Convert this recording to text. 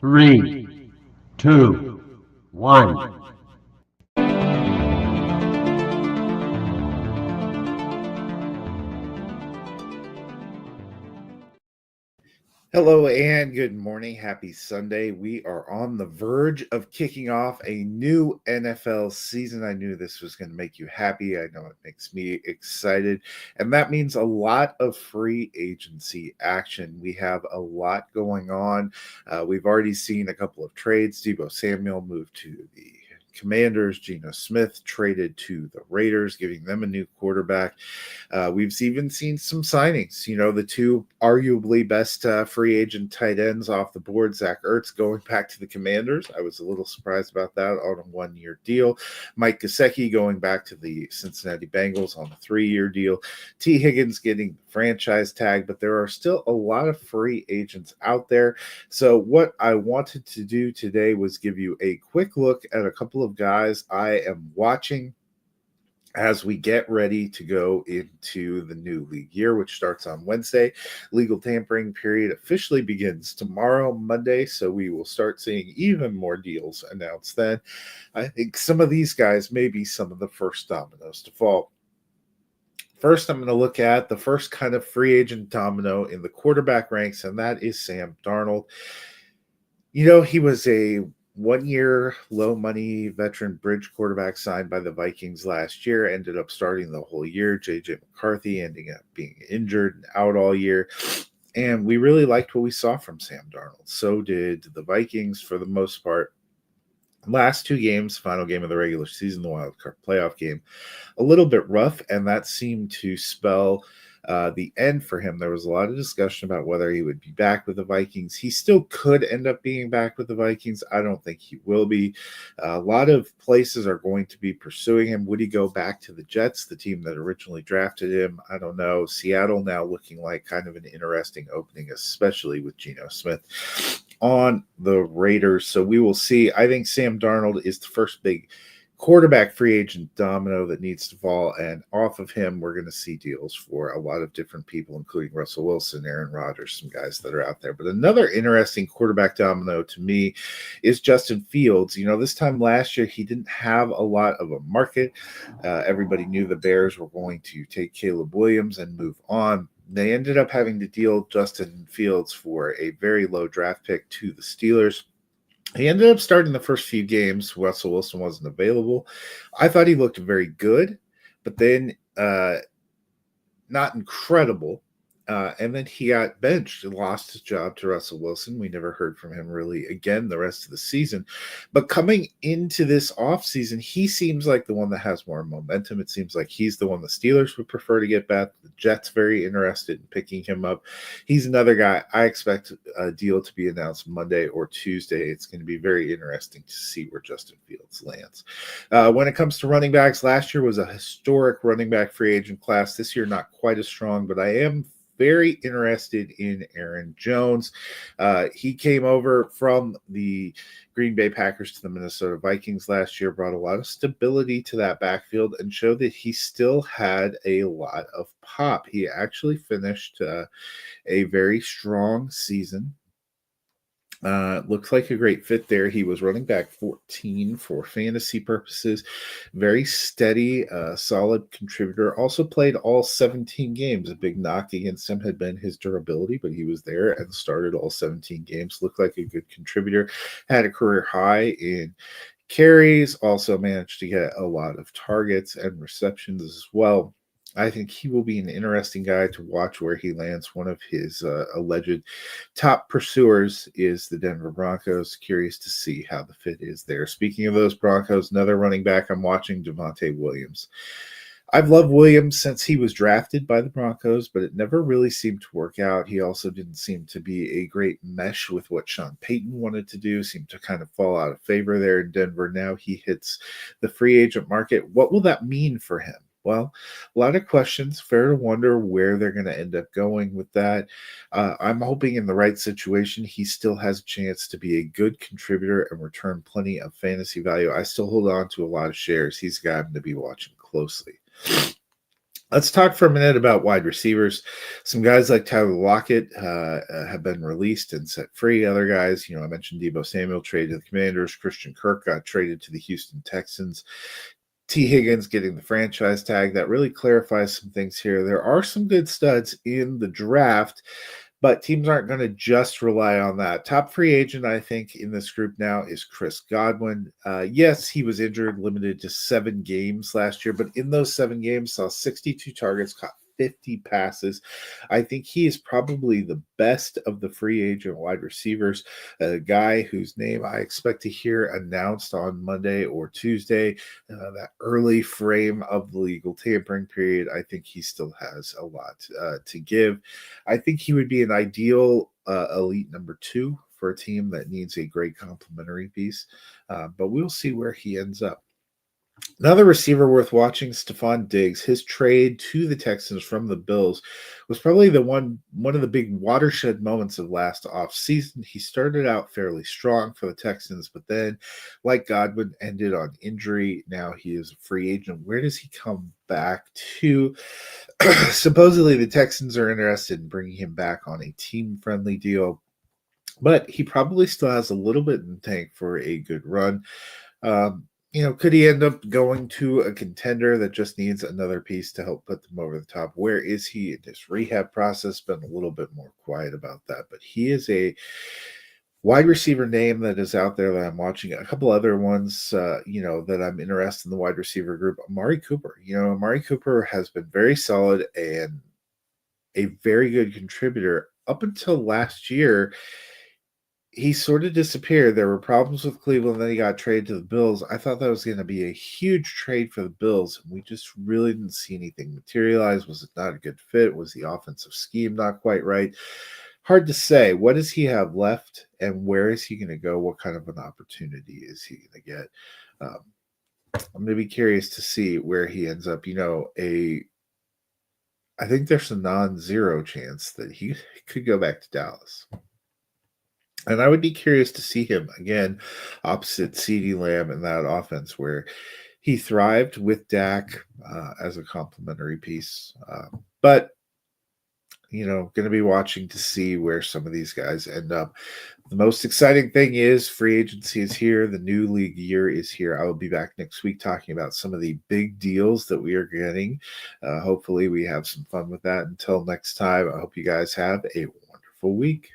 Three, two, one. Hello and good morning. Happy Sunday. We are on the verge of kicking off a new NFL season. I knew this was going to make you happy. I know it makes me excited. And that means a lot of free agency action. We have a lot going on. We've already seen a couple of trades. Deebo Samuel moved to the Commanders. Geno Smith traded to the Raiders, giving them a new quarterback. We've even seen some signings. The two arguably best free agent tight ends off the board. Zach Ertz going back to the Commanders. I was a little surprised about that on a 1-year deal. Mike Gesicki going back to the Cincinnati Bengals on a 3-year deal. T. Higgins getting the franchise tag, but there are still a lot of free agents out there. So what I wanted to do today was give you a quick look at a couple of guys I am watching as we get ready to go into the new league year, which starts on Wednesday. Legal tampering period officially begins tomorrow, Monday, so we will start seeing even more deals announced then. I think some of these guys may be some of the first dominoes to fall. First, I'm going to look at the first kind of free agent domino in the quarterback ranks, and that is Sam Darnold. He was a 1-year, low money veteran bridge quarterback signed by the Vikings last year, ended up starting the whole year. JJ McCarthy ending up being injured and out all year. And we really liked what we saw from Sam Darnold. So did the Vikings for the most part. Last 2 games, final game of the regular season, the wild card playoff game, a little bit rough, and that seemed to spell the end for him. There was a lot of discussion about whether he would be back with the Vikings. He still could end up being back with the Vikings. I don't think he will be. A lot of places are going to be pursuing him. Would he go back to the Jets, the team that originally drafted him? I don't know. Seattle now looking like kind of an interesting opening, especially with Geno Smith on the Raiders. So we will see. I think Sam Darnold is the first big quarterback free agent domino that needs to fall, and off of him we're going to see deals for a lot of different people, including Russell Wilson, Aaron Rodgers, some guys that are out there. But another interesting quarterback domino to me is Justin Fields. This time last year he didn't have a lot of a market. Everybody knew the Bears were going to take Caleb Williams and move on. They ended up having to deal Justin Fields for a very low draft pick to the Steelers. He ended up starting the first few games. Russell Wilson wasn't available. I thought he looked very good, but then not incredible. And then he got benched and lost his job to Russell Wilson. We never heard from him really again the rest of the season. But coming into this offseason, he seems like the one that has more momentum. It seems like he's the one the Steelers would prefer to get back. The Jets very interested in picking him up. He's another guy. I expect a deal to be announced Monday or Tuesday. It's going to be very interesting to see where Justin Fields lands. When it comes to running backs, last year was a historic running back free agent class. This year, not quite as strong, but I am very interested in Aaron Jones. He came over from the Green Bay Packers to the Minnesota Vikings last year, brought a lot of stability to that backfield, and showed that he still had a lot of pop. He actually finished a very strong season. Looks like a great fit there. He was running back 14 for fantasy purposes. Very steady, solid contributor. Also played all 17 games. A big knock against him had been his durability, but he was there and started all 17 games. Looked like a good contributor. Had a career high in carries. Also managed to get a lot of targets and receptions as well. I think he will be an interesting guy to watch where he lands. One of his alleged top pursuers is the Denver Broncos. Curious to see how the fit is there. Speaking of those Broncos, another running back I'm watching, Javonte Williams. I've loved Williams since he was drafted by the Broncos, but it never really seemed to work out. He also didn't seem to be a great mesh with what Sean Payton wanted to do, seemed to kind of fall out of favor there in Denver. Now he hits the free agent market. What will that mean for him? Well, a lot of questions. Fair to wonder where they're going to end up going with that. I'm hoping in the right situation, he still has a chance to be a good contributor and return plenty of fantasy value. I still hold on to a lot of shares. He's a guy I'm going to be watching closely. Let's talk for a minute about wide receivers. Some guys like Tyler Lockett have been released and set free. Other guys, I mentioned Debo Samuel traded to the Commanders. Christian Kirk got traded to the Houston Texans. T. Higgins getting the franchise tag. That really clarifies some things here. There are some good studs in the draft, but teams aren't going to just rely on that. Top free agent, I think, in this group now is Chris Godwin. Yes, he was injured, limited to 7 games last year, but in those 7 games, saw 62 targets, caught 50 passes. I think he is probably the best of the free agent wide receivers, a guy whose name I expect to hear announced on Monday or Tuesday. That early frame of the legal tampering period, I think he still has a lot to give. I think he would be an ideal elite number 2 for a team that needs a great complementary piece, but we'll see where he ends up. Another receiver worth watching, Stephon Diggs. His trade to the Texans from the Bills was probably one of the big watershed moments of last offseason. He started out fairly strong for the Texans, but then, like Godwin, ended on injury. Now he is a free agent. Where does he come back to? Supposedly, the Texans are interested in bringing him back on a team-friendly deal, but he probably still has a little bit in the tank for a good run. Could he end up going to a contender that just needs another piece to help put them over the top? Where is he in his rehab process? Been a little bit more quiet about that, but he is a wide receiver name that is out there that I'm watching. A couple other ones, that I'm interested in the wide receiver group. Amari Cooper. Amari Cooper has been very solid and a very good contributor up until last year. He sort of disappeared. There were problems with Cleveland, then he got traded to the Bills. I thought that was going to be a huge trade for the Bills, and we just really didn't see anything materialize. Was it not a good fit? Was the offensive scheme not quite right? Hard to say. What does he have left, and where is he going to go? What kind of an opportunity is he going to get? I'm going to be curious to see where he ends up. I think there's a non-zero chance that he could go back to Dallas. And I would be curious to see him again opposite CeeDee Lamb in that offense where he thrived with Dak as a complementary piece. But going to be watching to see where some of these guys end up. The most exciting thing is free agency is here. The new league year is here. I will be back next week talking about some of the big deals that we are getting. Hopefully we have some fun with that. Until next time, I hope you guys have a wonderful week.